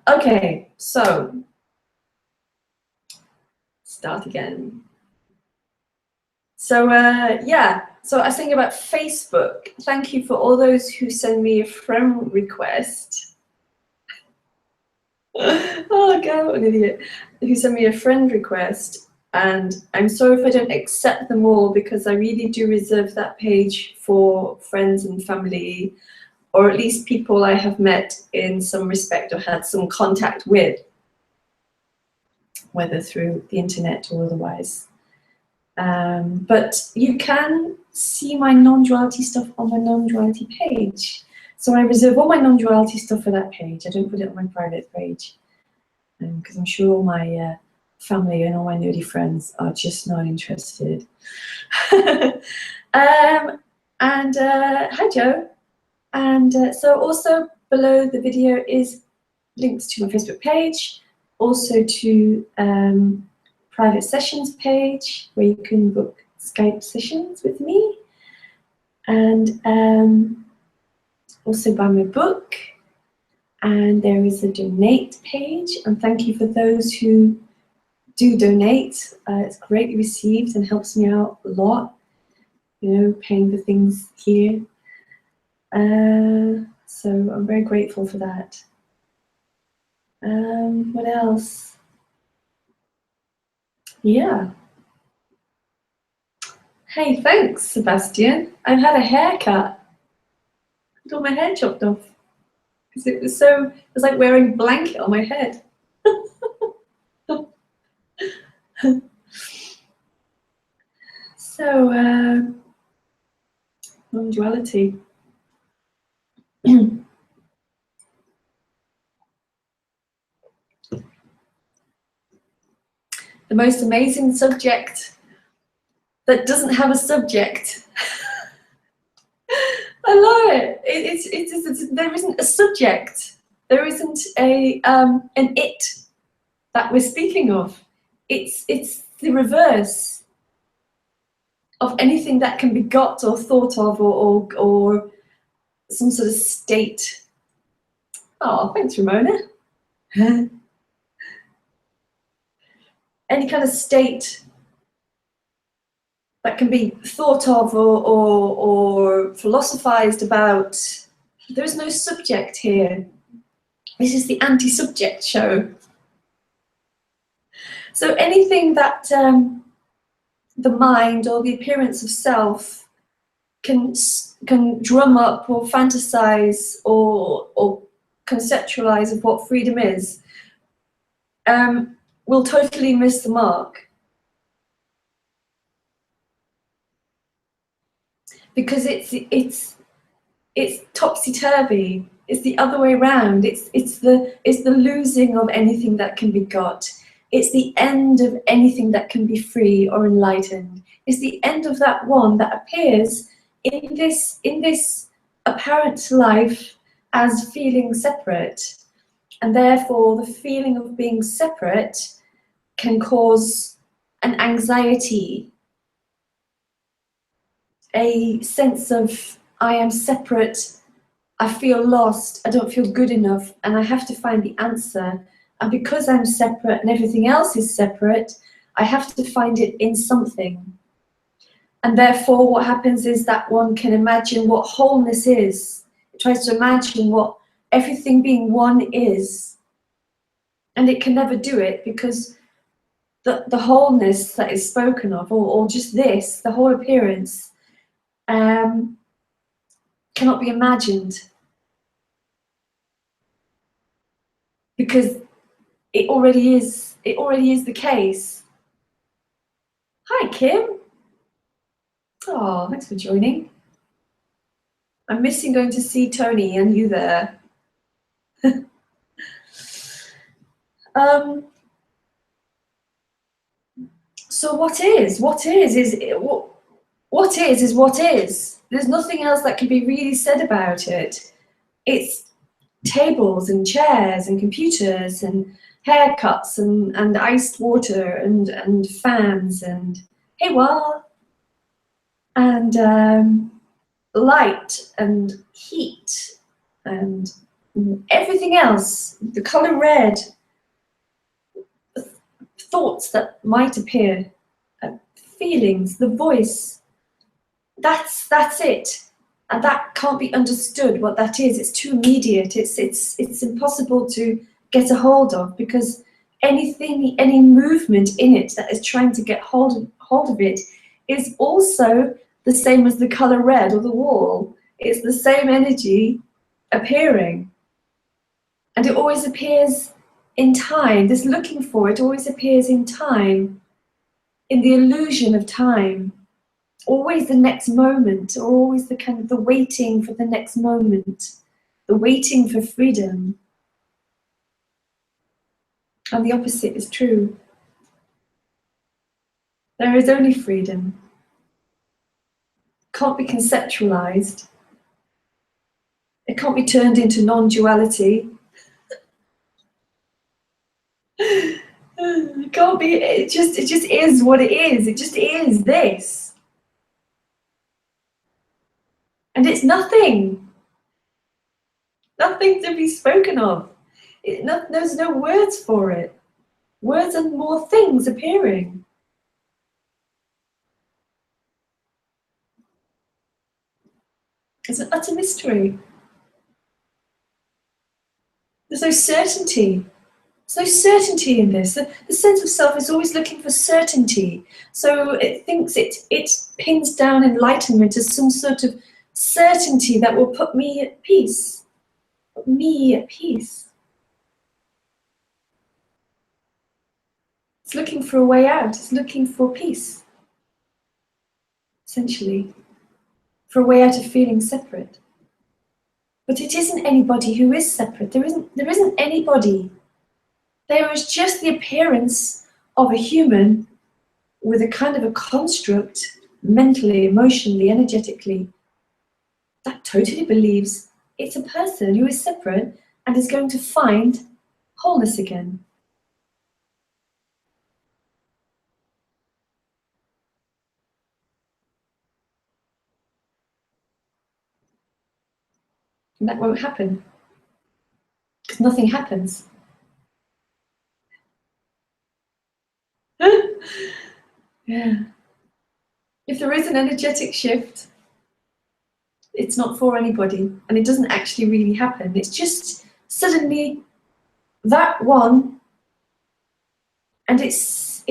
Okay, so start again. So yeah, so I was thinking about Facebook. Thank you for all those who send me a friend request. Oh God, what an idiot. Who sent me a friend request. And I'm sorry if I don't accept them all, because I really do reserve that page for friends and family, or at least people I have met in some respect or had some contact with, whether through the internet or otherwise. But you can see my non-duality stuff on my non-duality page. So I reserve all my non-duality stuff for that page. I don't put it on my private page, because I'm sure all my family and all my nerdy friends are just not interested. Hi Joe. And so also below the video is links to my Facebook page, also to private sessions page where you can book Skype sessions with me, and also buy my book. And there is a donate page, and thank you for those who do donate. It's greatly received and helps me out a lot, you know, paying for things here. So I'm very grateful for that. What else? Yeah. Hey, thanks, Sebastian. I've had a haircut. I got my hair chopped off because it was like wearing a blanket on my head. So, non-duality. The most amazing subject that doesn't have a subject. I love it. There isn't a subject. There isn't an it that we're speaking of. It's the reverse of anything that can be got or thought of or some sort of state. Oh, thanks, Ramona. Any kind of state that can be thought of or philosophized about. There is no subject here. This is the anti-subject show. So anything that the mind or the appearance of self can drum up or fantasize or conceptualize of what freedom is, will totally miss the mark. Because it's topsy-turvy. It's the other way around. It's the losing of anything that can be got. It's the end of anything that can be free or enlightened. It's the end of that one that appears in this apparent life as feeling separate, and therefore the feeling of being separate can cause an anxiety, a sense of I am separate, I feel lost, I don't feel good enough, and I have to find the answer. And because I'm separate and everything else is separate, I have to find it in something. And therefore what happens is that one can imagine what wholeness is. It tries to imagine what everything being one is. And it can never do it, because the wholeness that is spoken of, or just this, the whole appearance, cannot be imagined, because it already is the case. Hi Kim. Oh, thanks for joining. I'm missing going to see Tony and you there. So what is what is. There's nothing else that can be really said about it. It's tables and chairs and computers and haircuts and iced water and fans and hey what and light and heat and everything else, the color red, thoughts that might appear, feelings, the voice, that's it. And that can't be understood what that is. It's too immediate. It's impossible to get a hold of, because anything, any movement in it that is trying to get hold of it is also the same as the color red or the wall. It's the same energy appearing. And it always appears in time. This looking for it always appears in time, in the illusion of time. Always the next moment, or always the kind of the waiting for the next moment, the waiting for freedom. And the opposite is true. There is only freedom. It can't be conceptualized. It can't be turned into non-duality. It can't be, it just is what it is. It just is this. And it's nothing. Nothing to be spoken of. There's no words for it. Words and more things appearing. It's an utter mystery. There's no certainty. There's no certainty in this. The sense of self is always looking for certainty. So it thinks it pins down enlightenment as some sort of certainty that will put me at peace. Put me at peace. It's looking for a way out. It's looking for peace, essentially, for a way out of feeling separate. But it isn't anybody who is separate. There isn't anybody. There is just the appearance of a human with a kind of a construct, mentally, emotionally, energetically, that totally believes it's a person who is separate and is going to find wholeness again. And that won't happen, because nothing happens. Yeah. If there is an energetic shift, it's not for anybody, and it doesn't actually really happen. It's just suddenly that one, and it's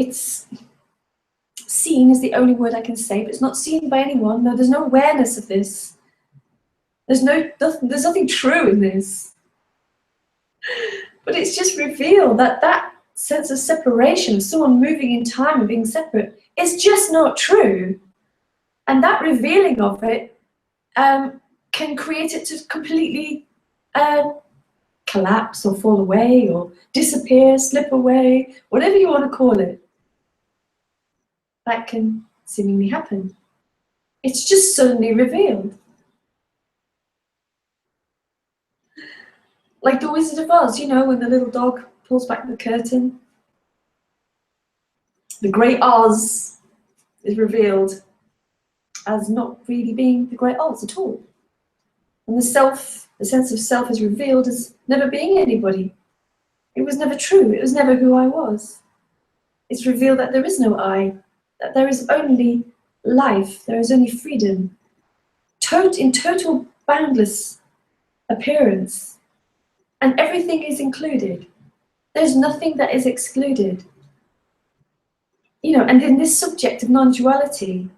seen is the only word I can say, but it's not seen by anyone. No, there's no awareness of this. There's nothing true in this. But it's just revealed that sense of separation, of someone moving in time and being separate, is just not true. And that revealing of it can create it to completely collapse or fall away or disappear, slip away, whatever you want to call it. That can seemingly happen. It's just suddenly revealed. Like the Wizard of Oz, you know, when the little dog pulls back the curtain. The Great Oz is revealed as not really being the Great Oz at all. And the sense of self is revealed as never being anybody. It was never true. It was never who I was. It's revealed that there is no I, that there is only life, there is only freedom. In total boundless appearance. And everything is included. There's nothing that is excluded. You know, and in this subject of non-duality,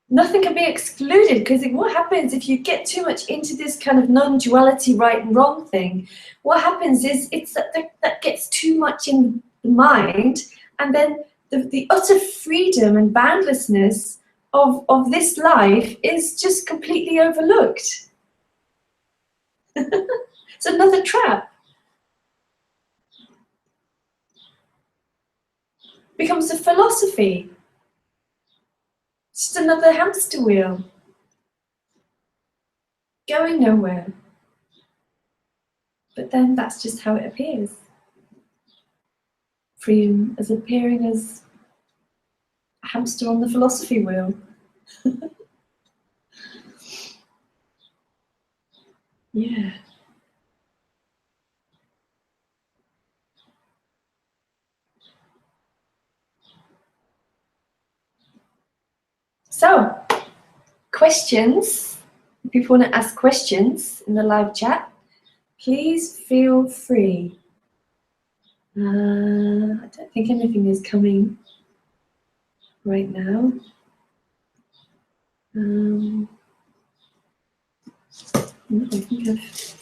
nothing can be excluded, because what happens if you get too much into this kind of non-duality right and wrong thing? What happens is that gets too much in the mind, and then the utter freedom and boundlessness of this life is just completely overlooked. It's another trap. Becomes a philosophy. It's just another hamster wheel. Going nowhere. But then that's just how it appears. Freedom as appearing as a hamster on the philosophy wheel. Yeah. So, questions. If people want to ask questions in the live chat, please feel free. I don't think anything is coming right now. No, I think I've...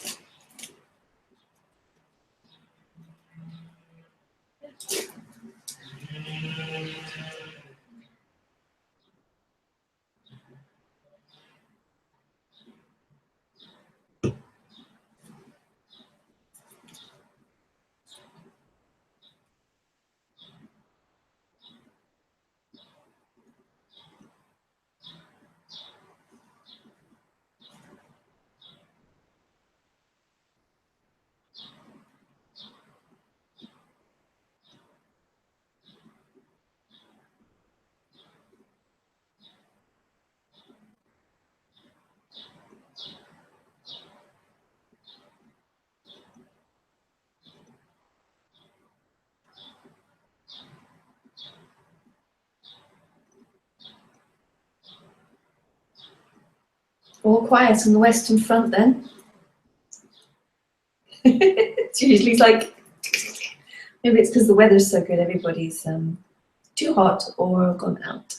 All quiet on the Western Front then. It's usually like, maybe it's because the weather's so good, everybody's too hot or gone out.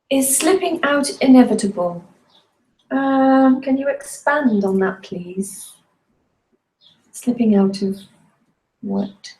Is slipping out inevitable? Can you expand on that, please? Slipping out of what?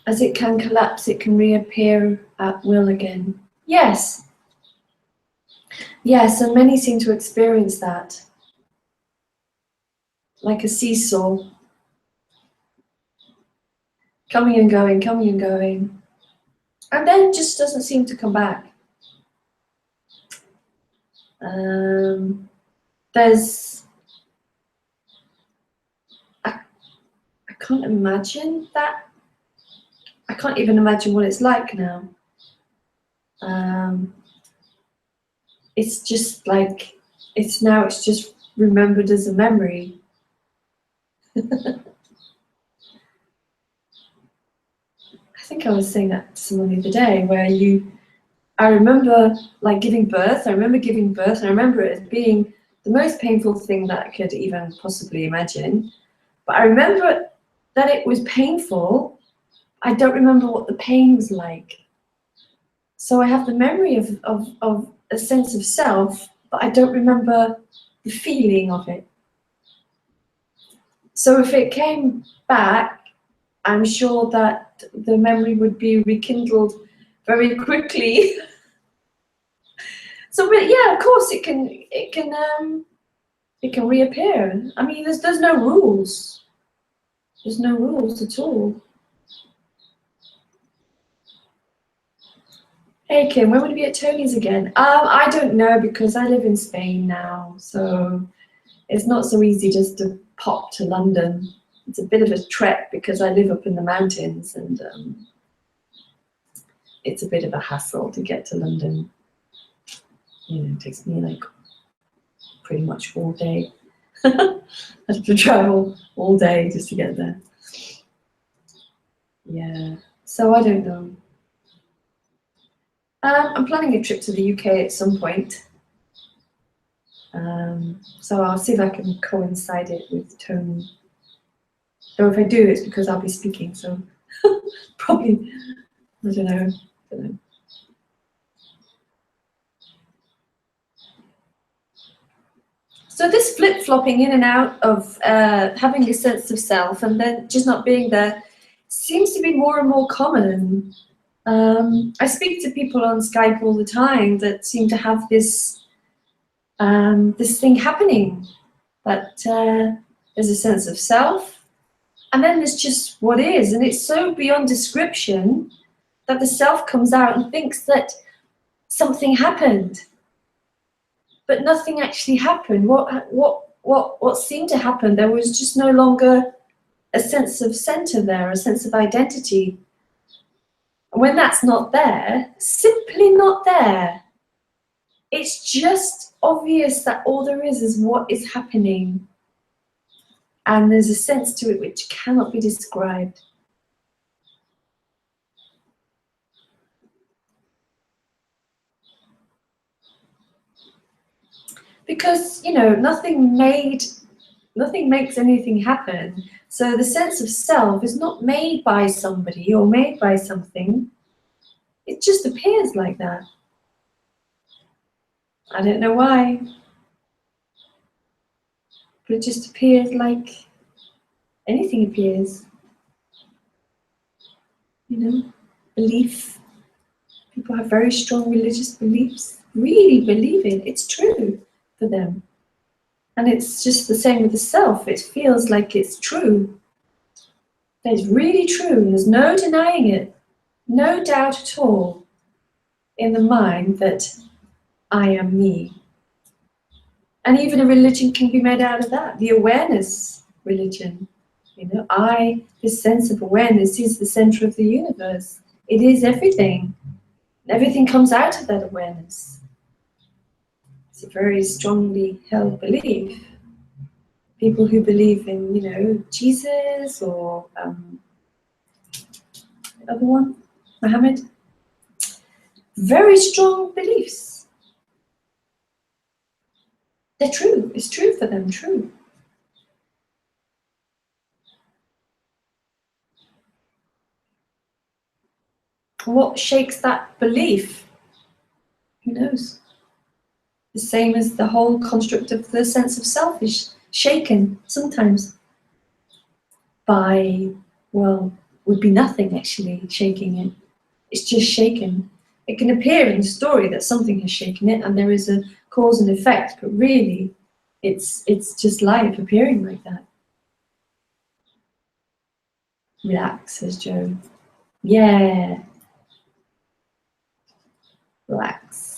As it can collapse, it can reappear at will again. Yes. Yes, and many seem to experience that. Like a seesaw. Coming and going, coming and going. And then just doesn't seem to come back. There's... I can't imagine that. I can't even imagine what it's like now. It's just like, it's just remembered as a memory. I think I was saying that to someone the other day, where I remember like giving birth, and I remember it as being the most painful thing that I could even possibly imagine. But I remember that it was painful. I don't remember what the pain was like. So I have the memory of a sense of self, but I don't remember the feeling of it. So if it came back, I'm sure that the memory would be rekindled very quickly. So, but yeah, of course it can reappear. I mean, there's no rules. There's no rules at all. Hey Kim, when would you be at Tony's again? I don't know, because I live in Spain now, so it's not so easy just to pop to London. It's a bit of a trek because I live up in the mountains, and it's a bit of a hassle to get to London. You know, it takes me like pretty much all day. I have to travel all day just to get there. Yeah, so I don't know. I'm planning a trip to the UK at some point. So I'll see if I can coincide it with Tony. Though if I do, it's because I'll be speaking, so probably, I don't know. So this flip-flopping in and out of having a sense of self and then just not being there seems to be more and more common. I speak to people on Skype all the time that seem to have this this thing happening, that there's a sense of self, and then there's just what is, and it's so beyond description that the self comes out and thinks that something happened, but nothing actually happened. What seemed to happen? There was just no longer a sense of center there, a sense of identity. And when that's not there, simply not there, it's just obvious that all there is what is happening. And there's a sense to it which cannot be described. Because, you know, nothing makes anything happen. So the sense of self is not made by somebody or made by something. It just appears like that. I don't know why. But it just appears like anything appears. You know, belief. People have very strong religious beliefs, really believe it. It's true for them. And it's just the same with the self. It feels like it's true. It's really true. There's no denying it. No doubt at all in the mind that I am me. And even a religion can be made out of that. The awareness religion. You know, this sense of awareness is the center of the universe. It is everything. Everything comes out of that awareness. It's a very strongly held belief. People who believe in, you know, Jesus or the other one, Muhammad, very strong beliefs. They're true. It's true for them, true. What shakes that belief? Who knows? The same as the whole construct of the sense of self is shaken sometimes by, well, would be nothing actually shaking it. It's just shaken. It can appear in the story that something has shaken it and there is a cause and effect, but really it's just life appearing like that. Relax, says Joe. Yeah. Relax.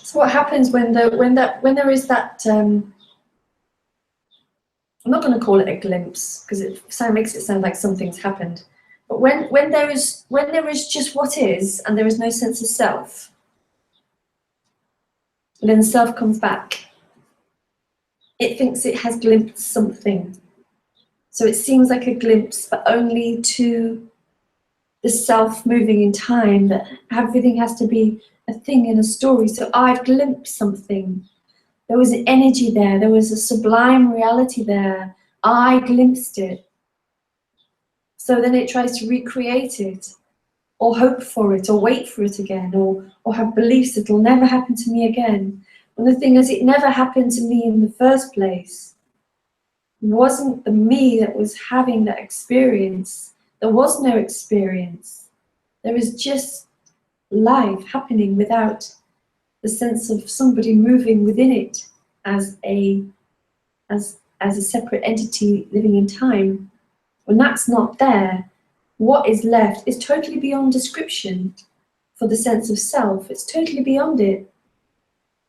So what happens when there is that I'm not going to call it a glimpse because it makes it sound like something's happened. But when there is just what is and there is no sense of self, and then the self comes back, it thinks it has glimpsed something. So it seems like a glimpse, but only to the self moving in time, that everything has to be a thing in a story. So I've glimpsed something. There was an energy there. There was a sublime reality there. I glimpsed it. So then it tries to recreate it, or hope for it, or wait for it again, or have beliefs that it'll never happen to me again. And the thing is, it never happened to me in the first place. It wasn't the me that was having that experience. There was no experience. There is just life happening without the sense of somebody moving within it as a separate entity living in time. When that's not there, what is left is totally beyond description for the sense of self. It's totally beyond it.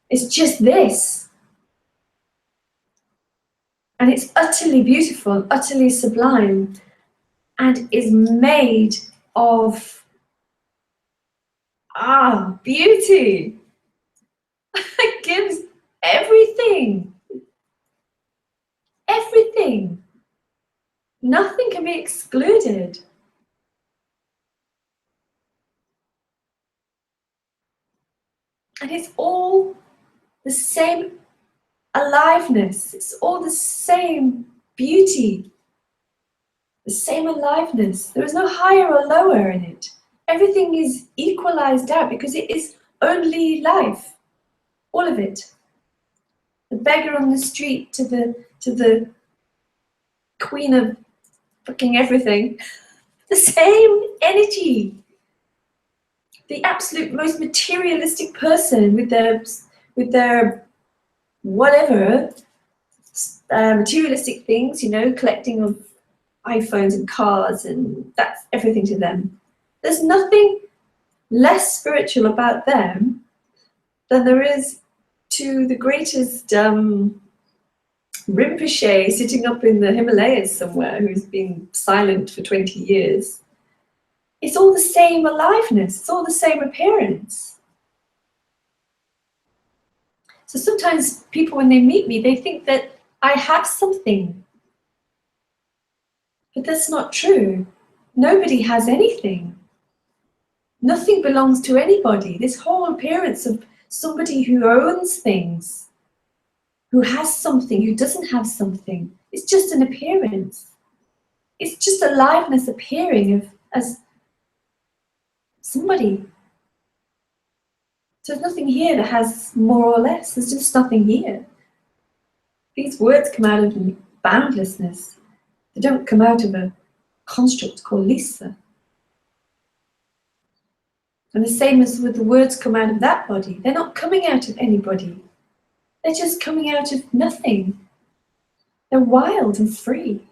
It's just this. And it's utterly beautiful, utterly sublime, and is made of beauty. It gives everything. nothing. Nothing can be excluded. And it's all the same aliveness. It's all the same beauty, the same aliveness. There is no higher or lower in it. Everything is equalized out because it is only life, all of it. The beggar on the street to the queen of fucking everything. The same energy. The absolute most materialistic person with their whatever materialistic things, you know, collecting of iPhones and cars, and that's everything to them. There's nothing less spiritual about them than there is to the greatest Rinpoche sitting up in the Himalayas somewhere who's been silent for 20 years. It's all the same aliveness, it's all the same appearance. So sometimes people, when they meet me, they think that I have something. But that's not true. Nobody has anything. Nothing belongs to anybody. This whole appearance of somebody who owns things, who has something, who doesn't have something, it's just an appearance. It's just aliveness appearing as somebody. So there's nothing here that has more or less. There's just nothing here. These words come out of boundlessness. They don't come out of a construct called Lisa. And the same as with the words come out of that body. They're not coming out of anybody. They're just coming out of nothing. They're wild and free.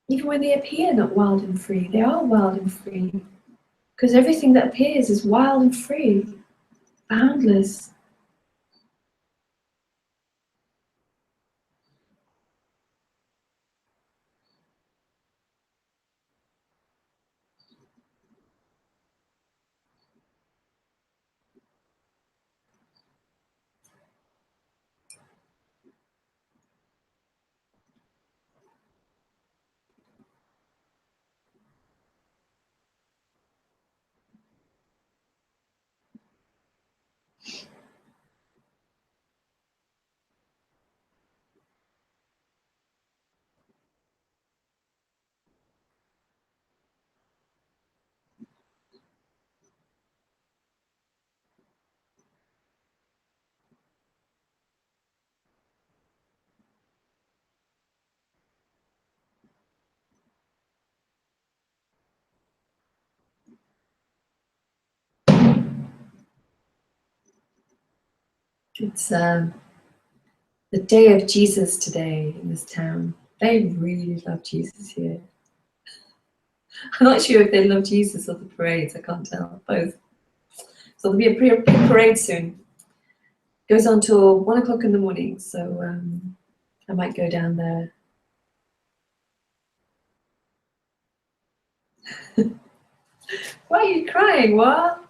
Even when they appear not wild and free, they are wild and free. Because everything that appears is wild and free, boundless. It's the day of Jesus today in this town. They really love Jesus here. I'm not sure if they love Jesus or the parades, I can't tell, both. So there'll be a parade soon. Goes on till 1 o'clock in the morning, so I might go down there. Why are you crying, what?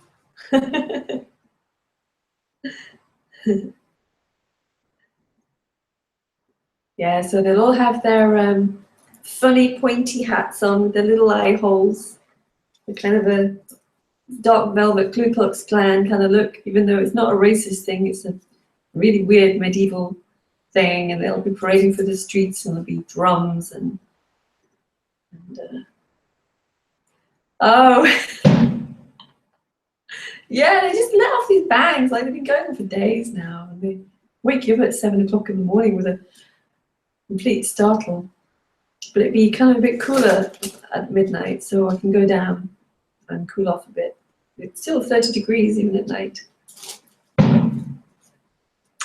Yeah, so they'll all have their funny pointy hats on with their little eye holes. The kind of a dark velvet Ku Klux Klan kind of look, even though it's not a racist thing, it's a really weird medieval thing, and they'll be parading through the streets, and there'll be drums and oh, yeah, they just let off these bangs like they've been going on for days now, and they wake you up at 7 o'clock in the morning with a complete startle. But it'd be kind of a bit cooler at midnight, so I can go down and cool off a bit. It's still 30 degrees even at night.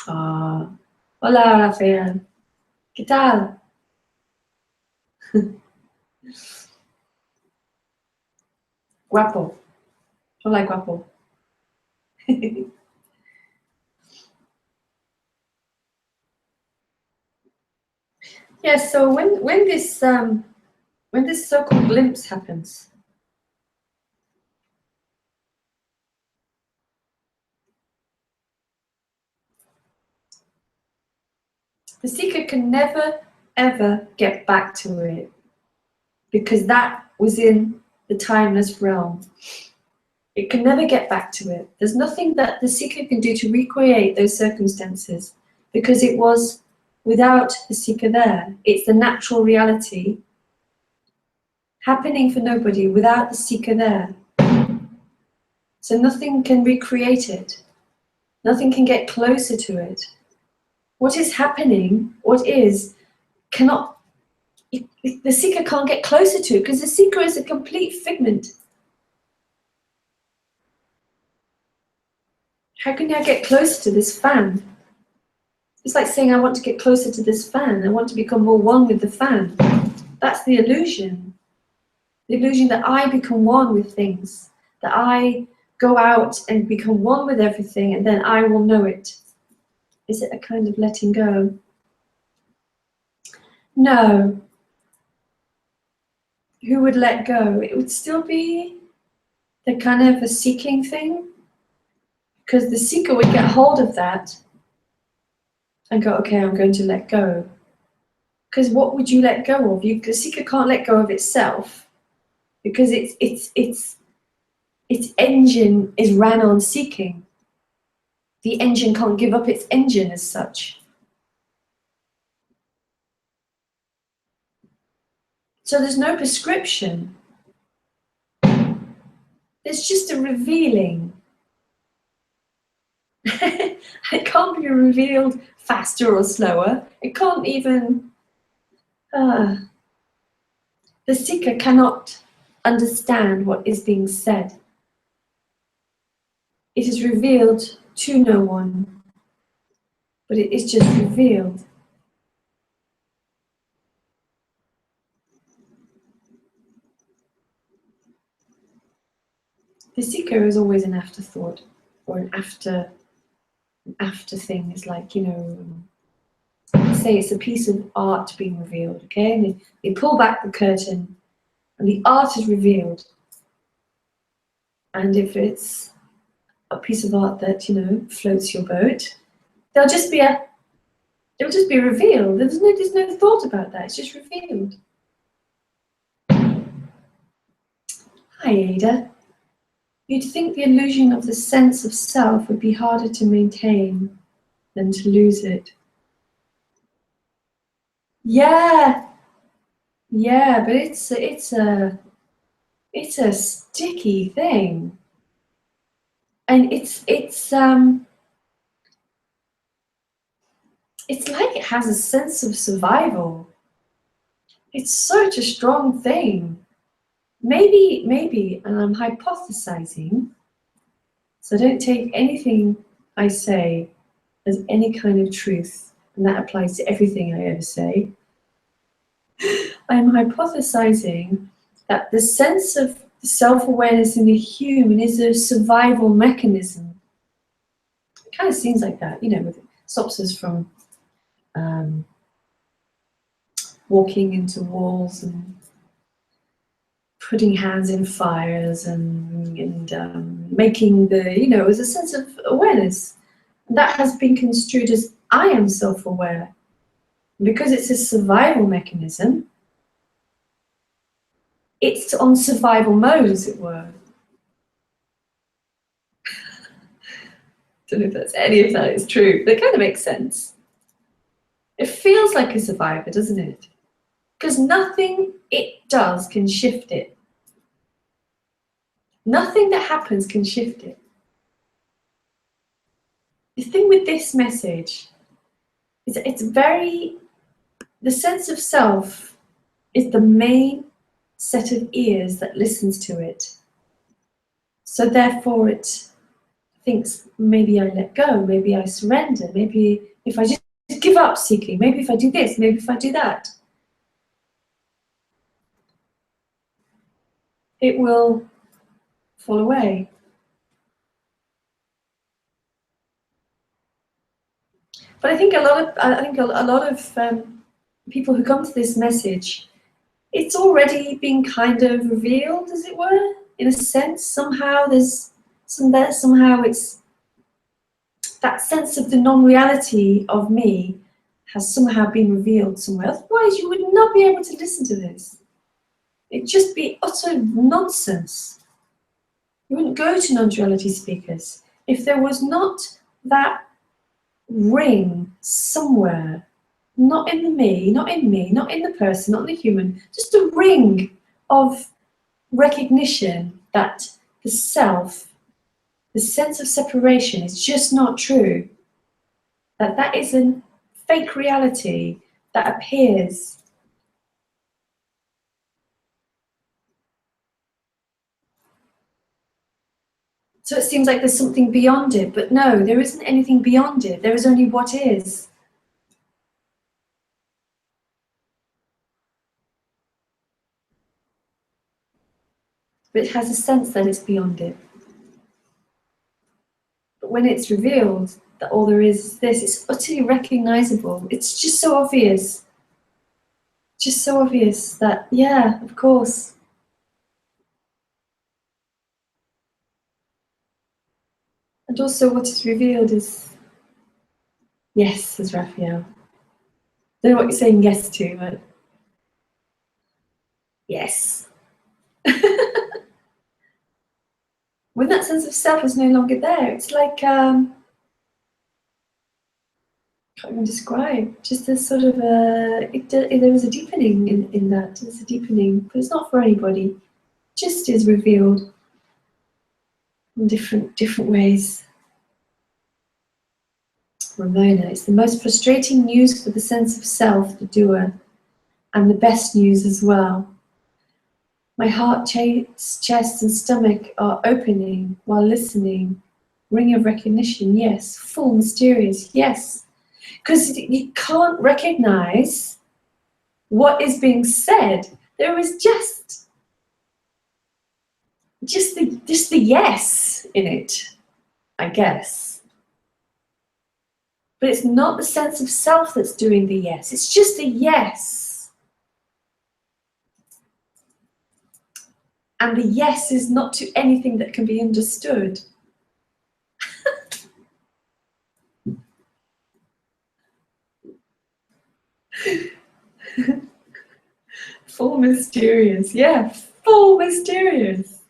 Ah, hola Rafael, ¿qué tal? Guapo, hola guapo. Yeah, so when this so-called glimpse happens, The seeker can never, ever get back to it, because that was in the timeless realm. It can never get back to it. There's nothing that the seeker can do to recreate those circumstances, because it was without the seeker there. It's the natural reality happening for nobody without the seeker there. So nothing can recreate it. Nothing can get closer to it. What is happening, what is, cannot, the seeker can't get closer to it, because the seeker is a complete figment. How can I get closer to this fan? It's like saying I want to get closer to this fan. I want to become more one with the fan. That's the illusion. The illusion that I become one with things. That I go out and become one with everything, and then I will know it. Is it a kind of letting go? No. Who would let go? It would still be the kind of a seeking thing, because the seeker would get hold of that and go, okay, I'm going to let go. Because what would you let go of? The seeker can't let go of itself, because its engine is ran on seeking. The engine can't give up its engine as such. So there's no prescription. There's just a revealing. It can't be revealed faster or slower. It can't even... the seeker cannot understand what is being said. It is revealed to no one, but it is just revealed. The seeker is always an afterthought, or an after thing. It's like, you know, say it's a piece of art being revealed, okay? And they pull back the curtain and the art is revealed. And if it's a piece of art that, you know, floats your boat, it'll just be revealed. There's no thought about that. It's just revealed. Hi, Ada. You'd think the illusion of the sense of self would be harder to maintain than to lose it. Yeah, but it's a sticky thing, and it's like it has a sense of survival. It's such a strong thing. Maybe, and I'm hypothesizing, so don't take anything I say as any kind of truth, and that applies to everything I ever say. I'm hypothesizing that the sense of self-awareness in the human is a survival mechanism. It kind of seems like that, you know, it stops us from walking into walls and putting hands in fires and making the, you know, as a sense of awareness. That has been construed as I am self-aware. Because it's a survival mechanism, it's on survival mode, as it were. Don't know if that's any of that is true, but it kind of makes sense. It feels like a survivor, doesn't it? Because nothing it does can shift it. Nothing that happens can shift it. The thing with this message is it's very, the sense of self is the main set of ears that listens to it. So therefore it thinks, maybe I let go, maybe I surrender, maybe if I just give up seeking, maybe if I do this, maybe if I do that, it will fall away. But I think a lot of people who come to this message, it's already been kind of revealed, as it were, in a sense. Somehow there's somehow it's that sense of the non-reality of me has somehow been revealed somewhere. Otherwise, you would not be able to listen to this. It'd just be utter nonsense. You wouldn't go to non-duality speakers if there was not that ring somewhere, not in the me, not in the person, not in the human, just a ring of recognition that the self, the sense of separation is just not true. That is a fake reality that appears. So it seems like there's something beyond it, but no, there isn't anything beyond it. There is only what is. But it has a sense that it's beyond it. But when it's revealed that all there is this, it's utterly recognizable. It's just so obvious. Just so obvious that, yeah, of course. And also what is revealed is yes, says Raphael. I don't know what you're saying yes to, but yes. When that sense of self is no longer there, it's like, can't even describe, just a sort of a, there was a deepening in that, there's a deepening, but it's not for anybody. It just is revealed in different ways. Ramona, it's the most frustrating news for the sense of self, the doer, and the best news as well. My heart, chest and stomach are opening while listening. Ring of recognition, yes. Full, mysterious, yes. Because you can't recognize what is being said. There is just the yes in it, I guess. But it's not the sense of self that's doing the yes. It's just a yes. And the yes is not to anything that can be understood. Full mysterious, yeah, full mysterious.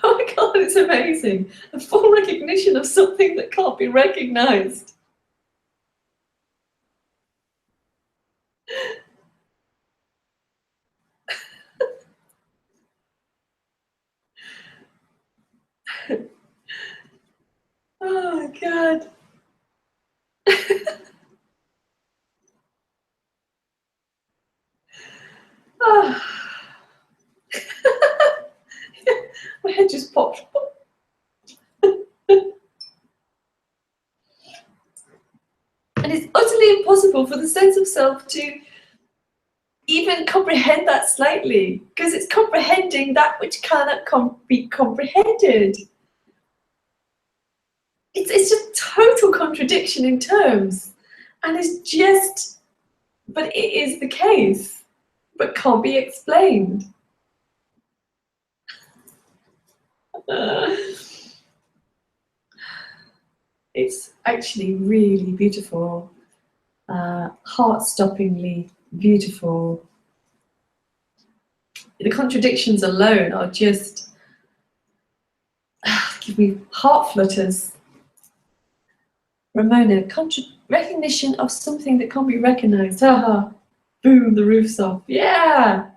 Oh my God, it's amazing. A full recognition of something that can't be recognized. Oh my God. Oh. My head just popped. And it's utterly impossible for the sense of self to even comprehend that slightly, because it's comprehending that which cannot be comprehended. It's just total contradiction in terms, and it's just, but it is the case, but can't be explained. It's actually really beautiful, heart-stoppingly beautiful. The contradictions alone are just give me heart flutters. Ramona, recognition of something that can't be recognized. Haha, boom, the roof's off. Yeah.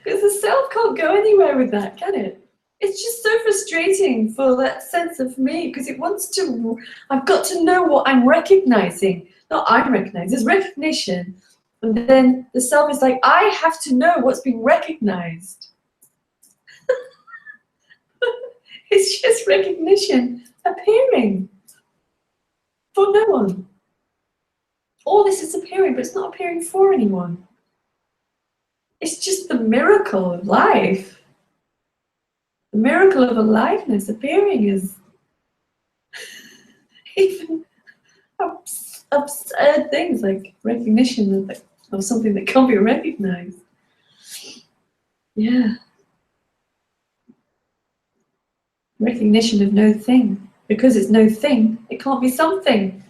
Because the self can't go anywhere with that, can it? It's just so frustrating for that sense of me, because it wants to, I've got to know what I'm recognizing. Not I'm recognizing, there's recognition. And then the self is like, I have to know what's being recognized. It's just recognition appearing for no one. All this is appearing, but it's not appearing for anyone. It's just the miracle of life. The miracle of aliveness appearing is even absurd things like recognition of the or something that can't be recognized. Yeah. Recognition of no thing. Because it's no thing, it can't be something.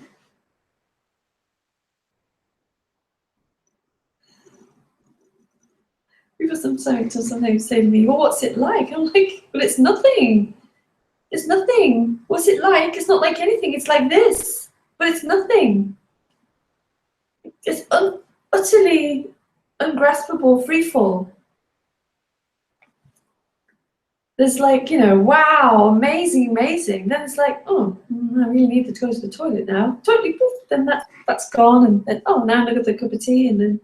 People sometimes say to me, well, what's it like? I'm like, well, it's nothing. It's nothing. What's it like? It's not like anything. It's like this, but it's nothing. It's utterly ungraspable freefall. There's like, you know, wow, amazing, amazing. Then it's like, oh, I really need to go to the toilet now. Totally poof, then that's gone. And then, oh, now look at the cup of tea. And then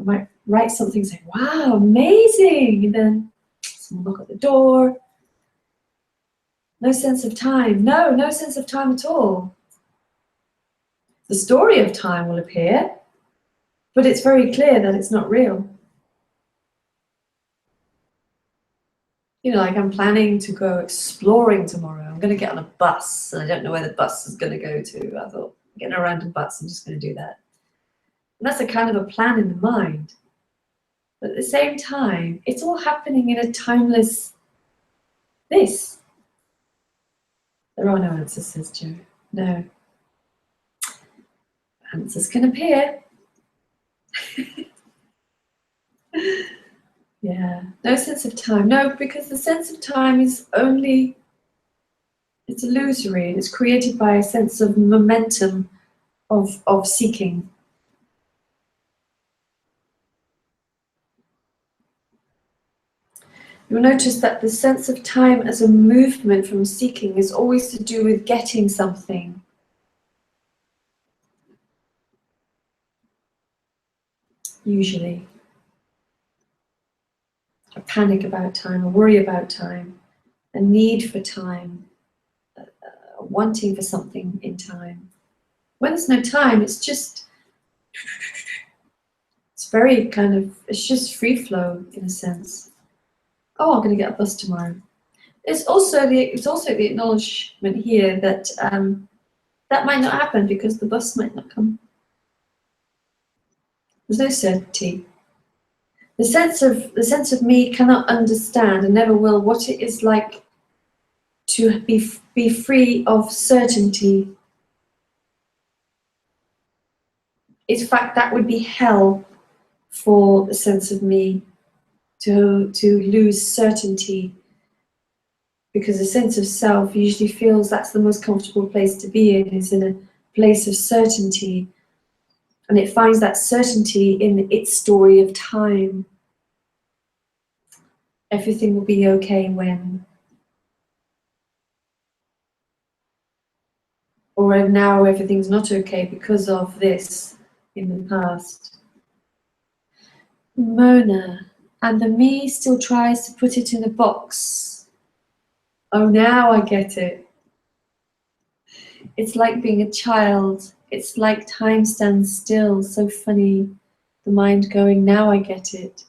I might write something and say, wow, amazing. And then someone knock at the door. No sense of time. No sense of time at all. The story of time will appear, but it's very clear that it's not real. You know, like I'm planning to go exploring tomorrow. I'm going to get on a bus, and I don't know where the bus is going to go to. I thought, getting a random bus, I'm just going to do that. And that's a kind of a plan in the mind. But at the same time, it's all happening in a timeless this. There are no answers, says Joe. No. Answers can appear. Yeah, no sense of time. No, because the sense of time is only, it's illusory. It's created by a sense of momentum of seeking. You'll notice that the sense of time as a movement from seeking is always to do with getting something. Usually. A panic about time, a worry about time, a need for time, a wanting for something in time. When there's no time, it's just, it's very kind of, it's just free flow in a sense. Oh, I'm going to get a bus tomorrow. It's also the acknowledgement here that that might not happen because the bus might not come. There's no certainty. The sense of me cannot understand and never will what it is like to be free of certainty. In fact, that would be hell for the sense of me to lose certainty, because the sense of self usually feels that's the most comfortable place to be in, is in a place of certainty, and it finds that certainty in its story of time. Everything will be okay when, or now everything's not okay because of this in the past. Mona, and the me still tries to put it in a box. Oh, now I get it. It's like being a child. It's like time stands still. So funny. The mind going, now I get it.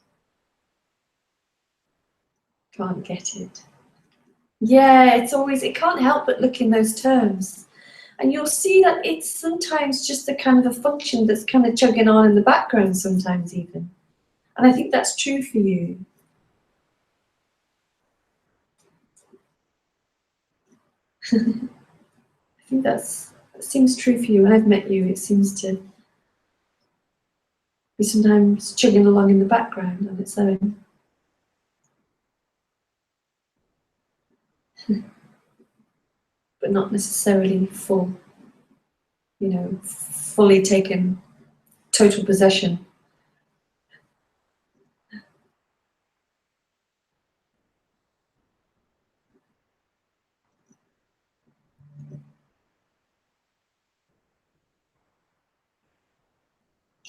Can't get it. Yeah, it's always, it can't help but look in those terms. And you'll see that it's sometimes just a kind of a function that's kind of chugging on in the background sometimes even. And I think that's true for you. I think that seems true for you. When I've met you, it seems to be sometimes chugging along in the background on its own. But not necessarily full, you know, fully taken total possession.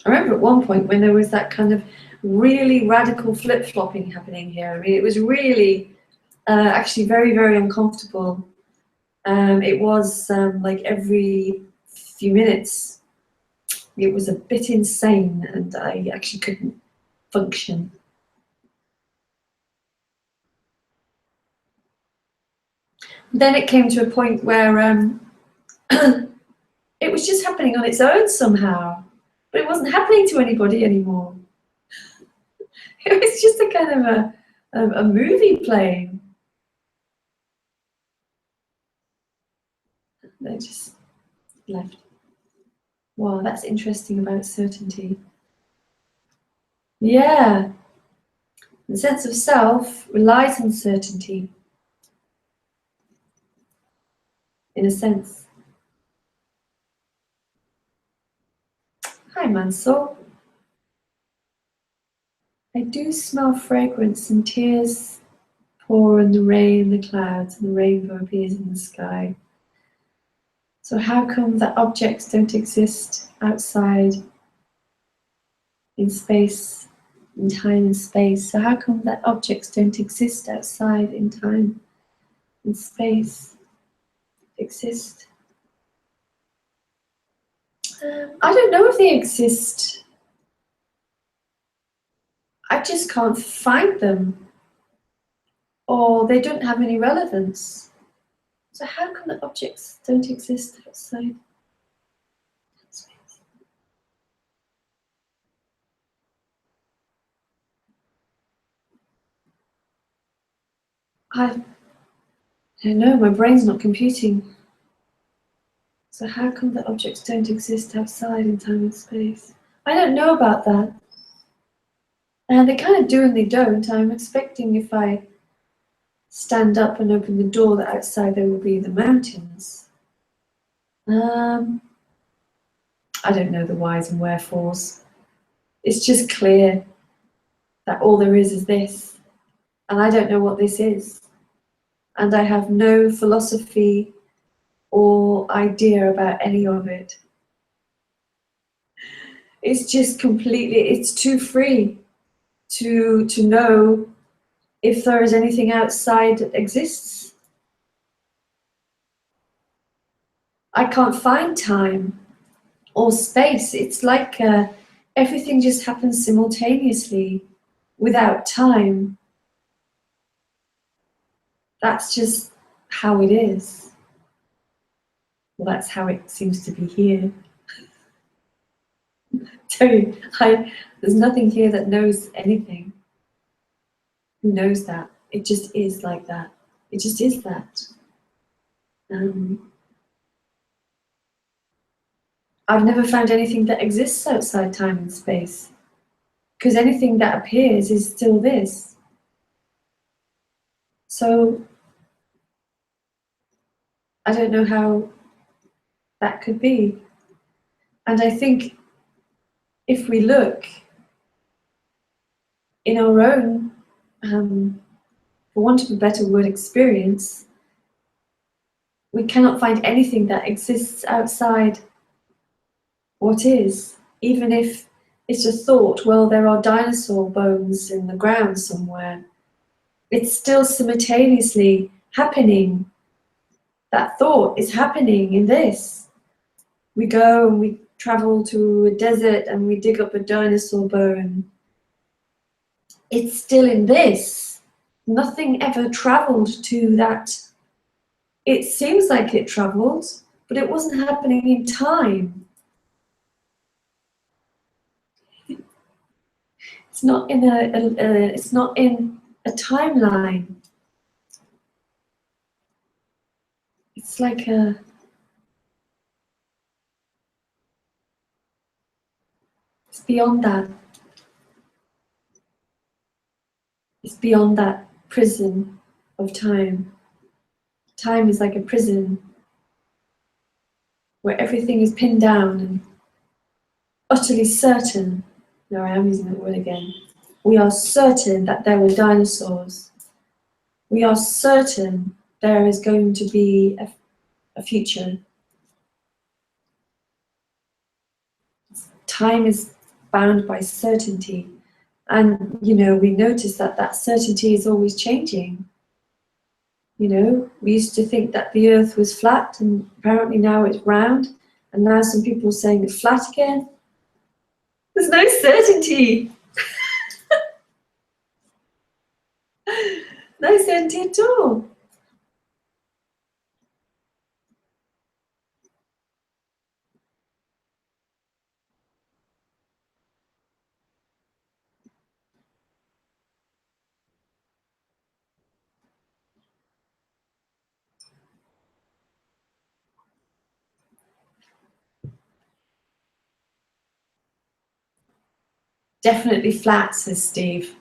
I remember at one point when there was that kind of really radical flip-flopping happening here. I mean, it was really actually very, very uncomfortable. It was like every few minutes. It was a bit insane, and I actually couldn't function. Then it came to a point where it was just happening on its own somehow. but it wasn't happening to anybody anymore. It was just a kind of a movie playing. They just left. Wow, that's interesting about certainty. Yeah, the sense of self relies on certainty, in a sense. Hi, Mansell. I do smell fragrance and tears pour in the rain, the clouds, and the rainbow appears in the sky. So how come that objects don't exist outside in space, in time and space? So how come that objects don't exist outside in time and space? Exist? I don't know if they exist. I just can't find them, or they don't have any relevance. So how come the objects don't exist outside space? I don't know, my brain's not computing. So how come the objects don't exist outside in time and space? I don't know about that. And they kind of do and they don't. I'm expecting if I stand up and open the door that outside there will be the mountains. I don't know the whys and wherefores. It's just clear that all there is this. And I don't know what this is. And I have no philosophy or idea about any of it. It's just completely, it's too free to know if there is anything outside that exists. I can't find time or space. It's like everything just happens simultaneously without time. That's just how it is. Well, that's how it seems to be here. So there's nothing here that knows anything. Who knows that? It just is like that. It just is that. I've never found anything that exists outside time and space, because anything that appears is still this. So I don't know how that could be. And I think if we look in our own, for want of a better word, experience, we cannot find anything that exists outside what is, even if it's a thought. Well, there are dinosaur bones in the ground somewhere. It's still simultaneously happening. That thought is happening in this. We go and we travel to a desert and we dig up a dinosaur bone. It's still in this. Nothing ever traveled to that. It seems like it traveled, but it wasn't happening in time. It's not in it's not in a timeline. It's like it's beyond that. It's beyond that prison of time. Time is like a prison where everything is pinned down and utterly certain. No, I am using that word again. We are certain that there were dinosaurs. We are certain there is going to be a future. Time is bound by certainty. And, you know, we notice that that certainty is always changing. You know, we used to think that the earth was flat, and apparently now it's round. And now some people are saying it's flat again. There's no certainty. No certainty at all. Definitely flat, says Steve.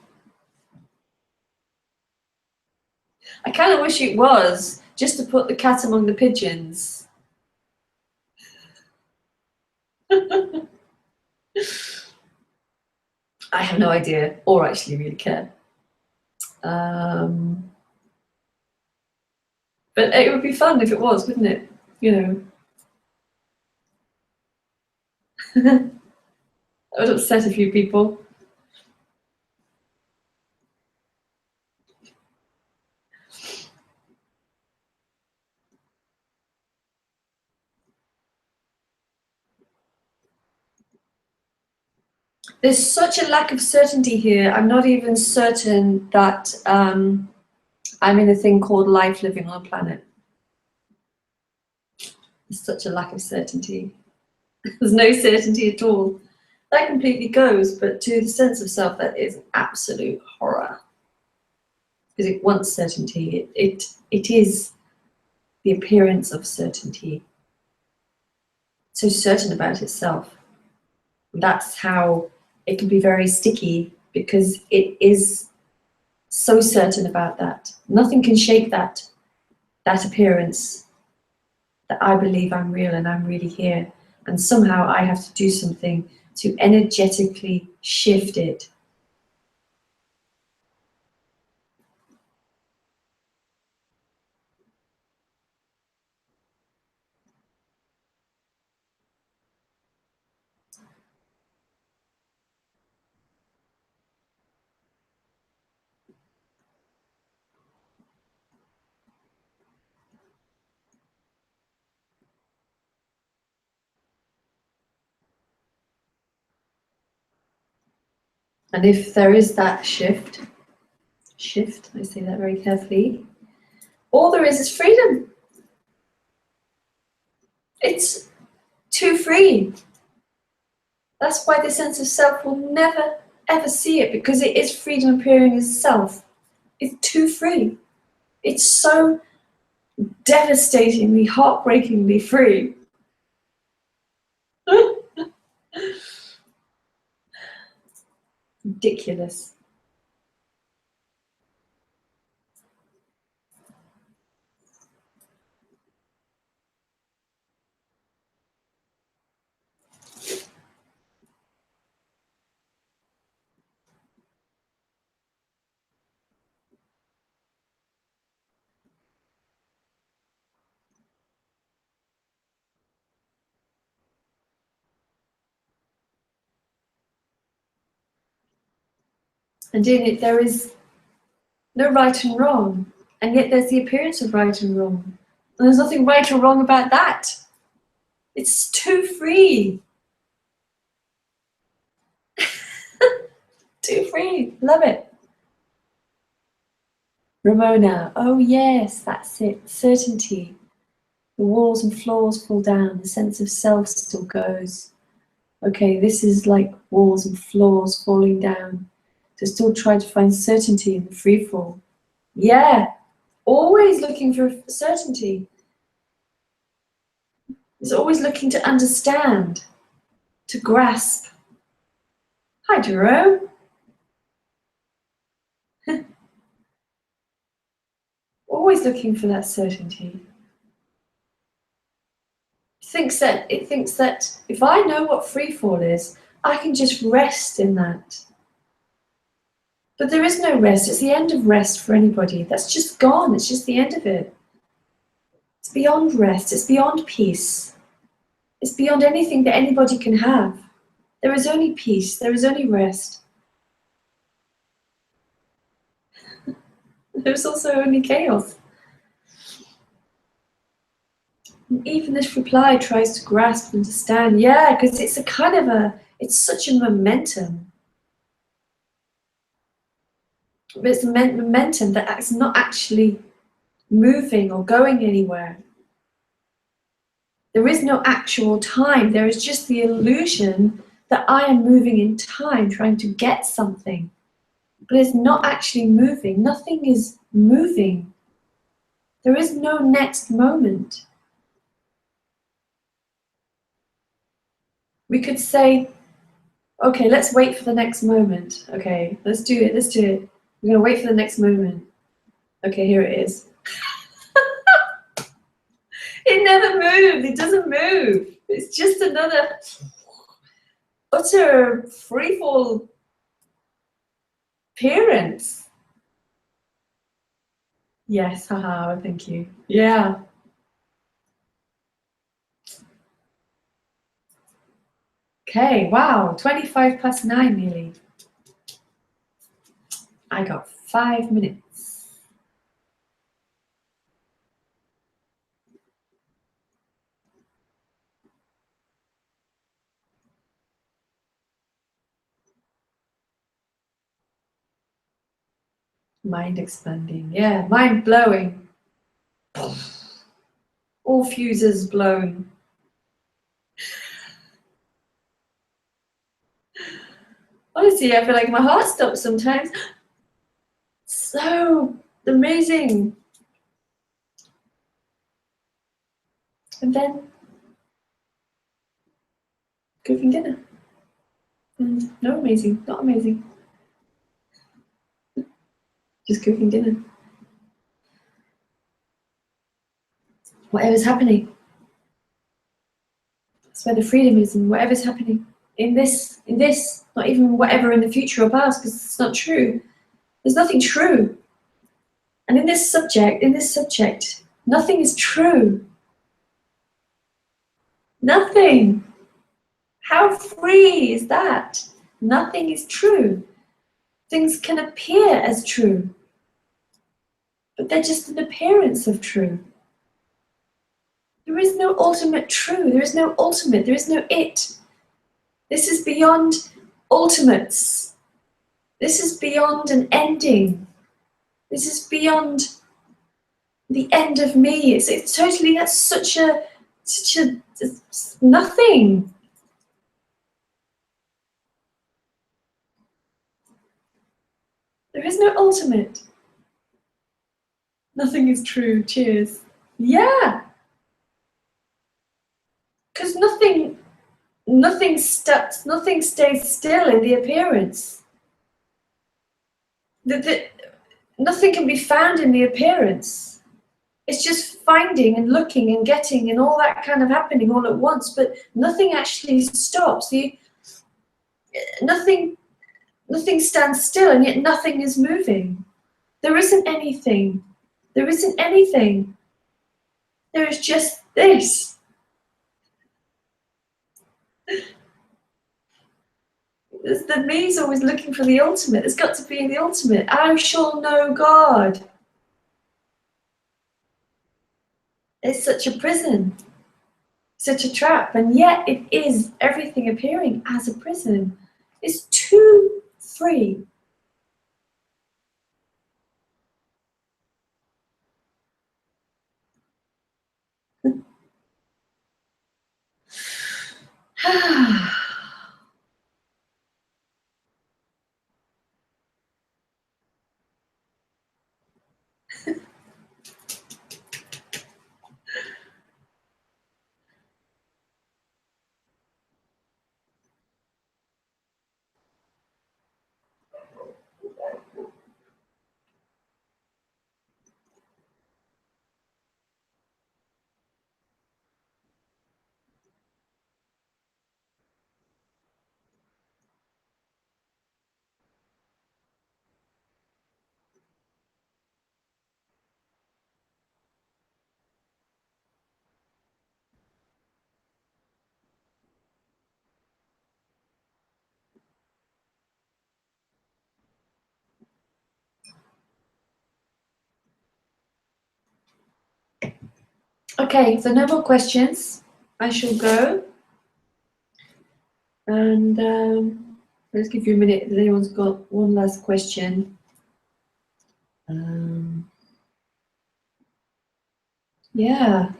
I kind of wish it was, just to put the cat among the pigeons. I have no idea, or actually really care. But it would be fun if it was, wouldn't it? You know. That would upset a few people. There's such a lack of certainty here. I'm not even certain that I'm in a thing called life living on a planet. There's such a lack of certainty. There's no certainty at all. That completely goes, but to the sense of self, that is absolute horror. Because it wants certainty. It is the appearance of certainty. So certain about itself. And that's how it can be very sticky, because it is so certain about that. Nothing can shake that appearance that I believe I'm real and I'm really here. And somehow I have to do something to energetically shift it. And if there is that shift, I say that very carefully, all there is freedom. It's too free. That's why the sense of self will never, ever see it, because it is freedom appearing as self. It's too free. It's so devastatingly, heartbreakingly free. Ridiculous. And in it, there is no right and wrong, and yet there's the appearance of right and wrong. And there's nothing right or wrong about that. It's too free. Too free. Love it. Ramona. Oh yes, that's it. Certainty. The walls and floors fall down. The sense of self still goes. Okay, this is like walls and floors falling down. To still try to find certainty in the free fall. Yeah, always looking for certainty. It's always looking to understand, to grasp. Hi, Jerome. Always looking for that certainty. It thinks that if I know what free fall is, I can just rest in that. But there is no rest. It's the end of rest for anybody. That's just gone. It's just the end of it. It's beyond rest. It's beyond peace. It's beyond anything that anybody can have. There is only peace. There is only rest. There's also only chaos. And even this reply tries to grasp and understand. Yeah, because it's a kind of it's such a momentum. But it's a momentum that is not actually moving or going anywhere. There is no actual time. There is just the illusion that I am moving in time, trying to get something. But it's not actually moving. Nothing is moving. There is no next moment. We could say, Okay, let's wait for the next moment. Okay, let's do it. Let's do it. We're gonna wait for the next moment. Okay, here it is. It never moved. It doesn't move. It's just another utter freefall appearance. Yes, haha, thank you. Yeah. Okay, wow, 25 past 9 nearly. I got 5 minutes. Mind expanding, yeah, mind blowing. All fuses blown. Honestly, I feel like my heart stops sometimes. So amazing. And then cooking dinner. And no amazing, not amazing. Just cooking dinner. Whatever's happening. That's where the freedom is, and whatever's happening. In this, not even whatever in the future or past, because it's not true. There's nothing true. And in this subject, nothing is true. Nothing. How free is that? Nothing is true. Things can appear as true, but they're just an appearance of true. There is no ultimate true. There is no ultimate. There is no it. This is beyond ultimates. This is beyond an ending. This is beyond the end of me. It's totally, that's such a nothing. There is no ultimate. Nothing is true. Cheers. Yeah. Because nothing stays still in the appearance. Nothing can be found in the appearance. It's just finding and looking and getting and all that kind of happening all at once, but nothing actually stops. Nothing stands still, and yet nothing is moving. There isn't anything. There isn't anything. There is just this. The me's always looking for the ultimate. There's got to be the ultimate. I shall know God. It's such a prison, such a trap, and yet it is everything appearing as a prison. It's too free. Okay, so no more questions. I shall go. And let's give you a minute if anyone's got one last question. Yeah,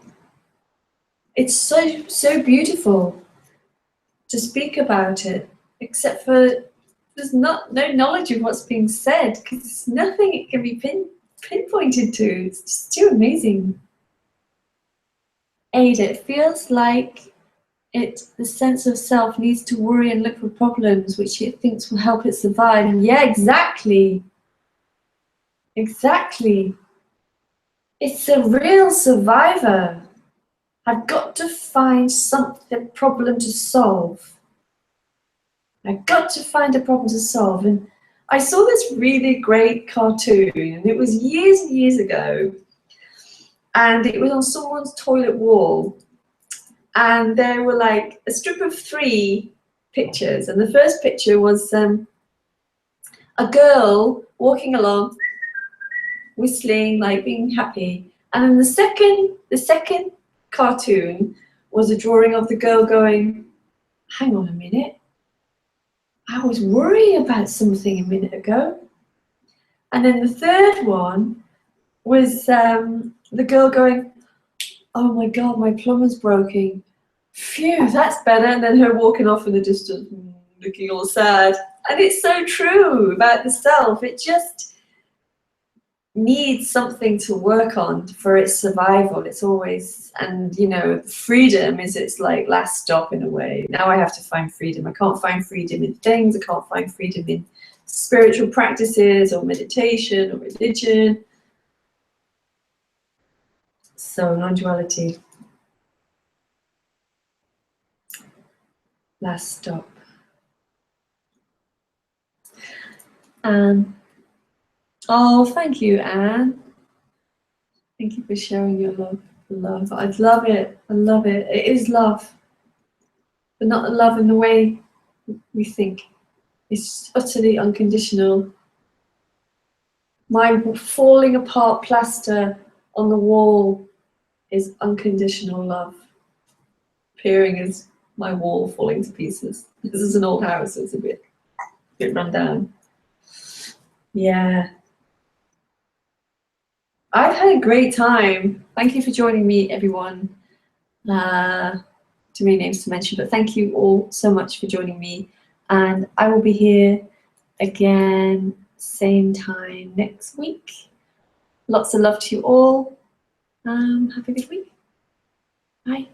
it's so beautiful to speak about it, except for there's no knowledge of what's being said, because there's nothing it can be pinpointed to. It's just too amazing. Ada, it feels like the sense of self needs to worry and look for problems which it thinks will help it survive. And yeah, exactly. Exactly. It's a real survivor. I've got to find something, problem to solve. I've got to find a problem to solve. And I saw this really great cartoon, and it was years and years ago. And it was on someone's toilet wall. And there were like a strip of 3 pictures. And the first picture was a girl walking along, whistling, like being happy. And then the second cartoon was a drawing of the girl going, hang on a minute, I was worrying about something a minute ago. And then the third one was the girl going, oh my God, my plumber's broken. Phew, that's better. And then her walking off in the distance, looking all sad. And it's so true about the self. It just needs something to work on for its survival. It's always, and you know, freedom is its like last stop in a way. Now I have to find freedom. I can't find freedom in things. I can't find freedom in spiritual practices or meditation or religion. So non-duality. Last stop. Oh, thank you, Anne. Thank you for sharing your love. I love it. I love it. It is love, but not love in the way we think. It's utterly unconditional. My falling apart plaster on the wall is unconditional love. Appearing as my wall falling to pieces. This is an old house, so it's a bit run down. Yeah. I've had a great time. Thank you for joining me, everyone. Too many names to mention, but thank you all so much for joining me. And I will be here again, same time next week. Lots of love to you all. Have a good week. Bye.